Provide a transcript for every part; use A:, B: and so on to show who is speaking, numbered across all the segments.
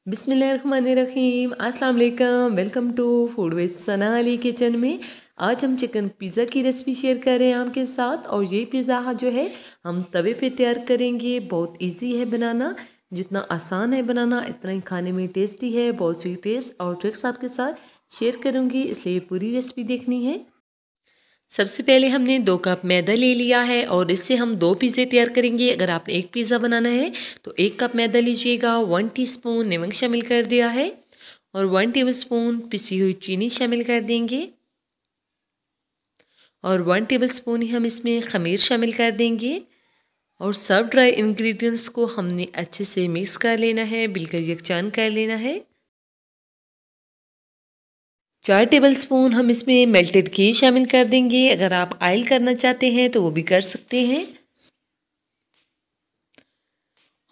A: बिस्मिल्लाहिर्रहमानिर्रहीम अस्सलाम वालेकुम। Welcome to food with Sana Ali kitchen में। आज हम चिकन पिज़्ज़ा की रेसिपी शेयर कर रहे हैं आपके साथ। और ये पिज़्ज़ा जो है हम तवे पे तैयार करेंगे। बहुत इजी है बनाना, जितना आसान है बनाना इतना ही खाने में टेस्टी है। बहुत सी टिप्स और ट्रिक्स आपके साथ शेयर करूँगी, इसलिए पूरी रेसिपी देखनी है। सबसे पहले हमने 2 कप मैदा ले लिया है और इससे हम 2 पिज़्ज़े तैयार करेंगे। अगर आपने एक पिज़्ज़ा बनाना है तो 1 कप मैदा लीजिएगा। 1 टीस्पून नमक शामिल कर दिया है और 1 टेबलस्पून पिसी हुई चीनी शामिल कर देंगे और 1 टेबलस्पून ही हम इसमें खमीर शामिल कर देंगे। और सब ड्राई इंग्रेडिएंट्स को हमने अच्छे से मिक्स कर लेना है, बिल्कुल यकजान कर लेना है। 4 टेबलस्पून हम इसमें मेल्टेड घी शामिल कर देंगे। अगर आप ऑयल करना चाहते हैं तो वो भी कर सकते हैं।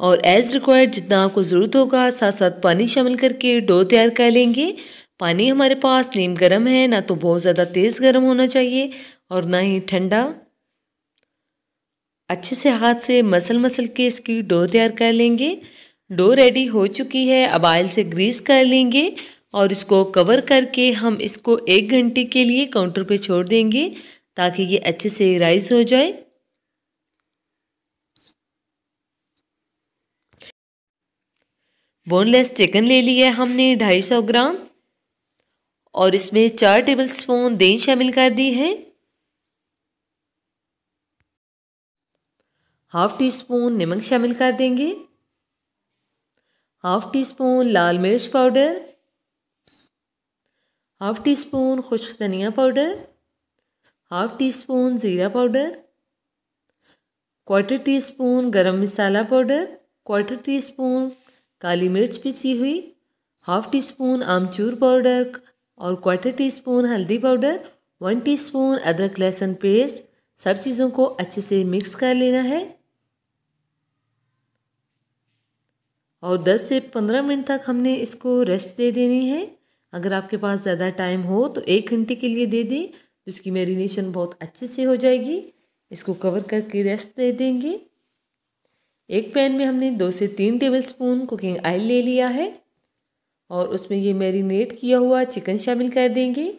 A: और एज रिक्वायर्ड जितना आपको ज़रूरत होगा साथ साथ पानी शामिल करके डो तैयार कर लेंगे। पानी हमारे पास नीम गर्म है, ना तो बहुत ज़्यादा तेज़ गर्म होना चाहिए और ना ही ठंडा। अच्छे से हाथ से मसल के इसकी डो तैयार कर लेंगे। डो रेडी हो चुकी है। अब ऑयल से ग्रीस कर लेंगे और इसको कवर करके हम इसको 1 घंटे के लिए काउंटर पे छोड़ देंगे ताकि ये अच्छे से राइस हो जाए। बोनलेस चिकन ले लिया है हमने 250 ग्राम और इसमें 4 टेबलस्पून दही शामिल कर दी है। हाफ टी स्पून नमक शामिल कर देंगे। हाफ टी स्पून लाल मिर्च पाउडर, हाफ टी स्पून खुश्क धनिया पाउडर, हाफ टी स्पून ज़ीरा पाउडर, 1/4 टीस्पून गरम मसाला पाउडर, 1/4 टीस्पून काली मिर्च पिसी हुई, हाफ टी स्पून आमचूर पाउडर और 1/4 टीस्पून हल्दी पाउडर, 1 टीस्पून अदरक लहसुन पेस्ट। सब चीज़ों को अच्छे से मिक्स कर लेना है और 10 से 15 मिनट तक हमने इसको रेस्ट दे देनी है। अगर आपके पास ज़्यादा टाइम हो तो 1 घंटे के लिए दे दें तो इसकी मैरिनेशन बहुत अच्छे से हो जाएगी। इसको कवर करके रेस्ट दे देंगे। एक पैन में हमने 2 से 3 टेबलस्पून कुकिंग ऑयल ले लिया है और उसमें ये मैरिनेट किया हुआ चिकन शामिल कर देंगे।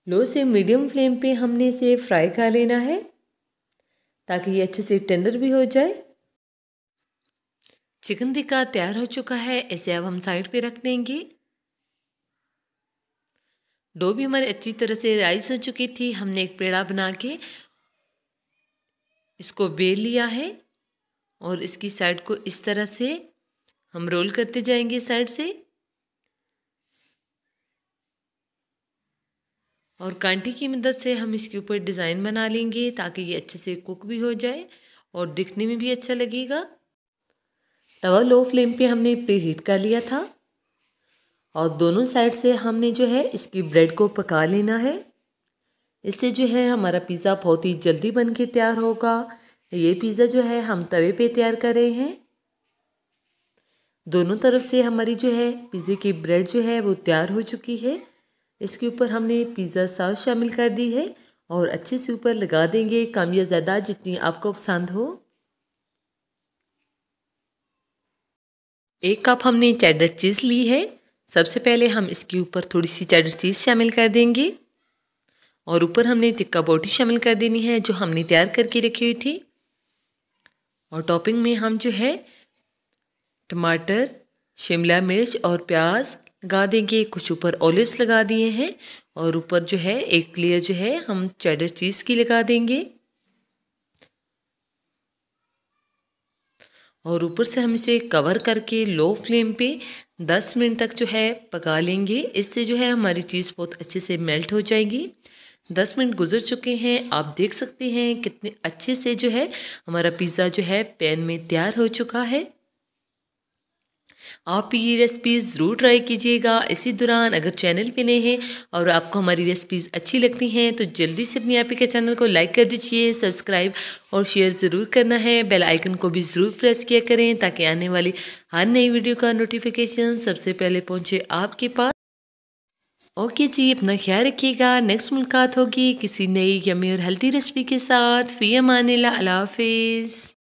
A: लो से मीडियम फ्लेम पे हमने इसे फ्राई कर लेना है ताकि ये अच्छे से टेंडर भी हो जाए। चिकन टिक्का तैयार हो चुका है, इसे अब हम साइड पे रख देंगे। डो भी हमारी अच्छी तरह से राइस हो चुकी थी। हमने एक पेड़ा बना के इसको बेल लिया है और इसकी साइड को इस तरह से हम रोल करते जाएंगे साइड से और कांटे की मदद से हम इसके ऊपर डिज़ाइन बना लेंगे ताकि ये अच्छे से कुक भी हो जाए और दिखने में भी अच्छा लगेगा। तवा लो फ्लेम पे हमने प्री हीट कर लिया था और दोनों साइड से हमने जो है इसकी ब्रेड को पका लेना है। इससे जो है हमारा पिज़्ज़ा बहुत ही जल्दी बन के तैयार होगा। ये पिज़्ज़ा जो है हम तवे पे तैयार कर रहे हैं। दोनों तरफ से हमारी जो है पिज़्ज़े की ब्रेड जो है वो तैयार हो चुकी है। इसके ऊपर हमने पिज़्ज़ा सॉस शामिल कर दी है और अच्छे से ऊपर लगा देंगे, कम या ज़्यादा जितनी आपको पसंद हो। 1 कप हमने चेडर चीज़ ली है। सबसे पहले हम इसके ऊपर थोड़ी सी चेडर चीज़ शामिल कर देंगे और ऊपर हमने टिक्का बोटी शामिल कर देनी है जो हमने तैयार करके रखी हुई थी। और टॉपिंग में हम जो है टमाटर, शिमला मिर्च और प्याज लगा देंगे। कुछ ऊपर ऑलिव्स लगा दिए हैं और ऊपर जो है एक लेयर जो है हम चेडर चीज़ की लगा देंगे और ऊपर से हम इसे कवर करके लो फ्लेम पे 10 मिनट तक जो है पका लेंगे। इससे जो है हमारी चीज़ बहुत अच्छे से मेल्ट हो जाएगी। 10 मिनट गुजर चुके हैं, आप देख सकते हैं कितने अच्छे से जो है हमारा पिज़्ज़ा जो है पैन में तैयार हो चुका है। आप ये रेसिपीज़ ज़रूर ट्राई कीजिएगा। इसी दौरान अगर चैनल पे नए हैं और आपको हमारी रेसिपीज़ अच्छी लगती हैं तो जल्दी से अपनी आप के चैनल को लाइक कर दीजिए, सब्सक्राइब और शेयर ज़रूर करना है। बेल आइकन को भी ज़रूर प्रेस किया करें ताकि आने वाली हर नई वीडियो का नोटिफिकेशन सबसे पहले पहुँचे आपके पास। ओके जी, अपना ख्याल रखिएगा। नेक्स्ट मुलाकात होगी किसी नई यम्मी और हेल्दी रेसिपी के साथ। फ़ी अमानिल्लाह, अल्लाह हाफ़िज़।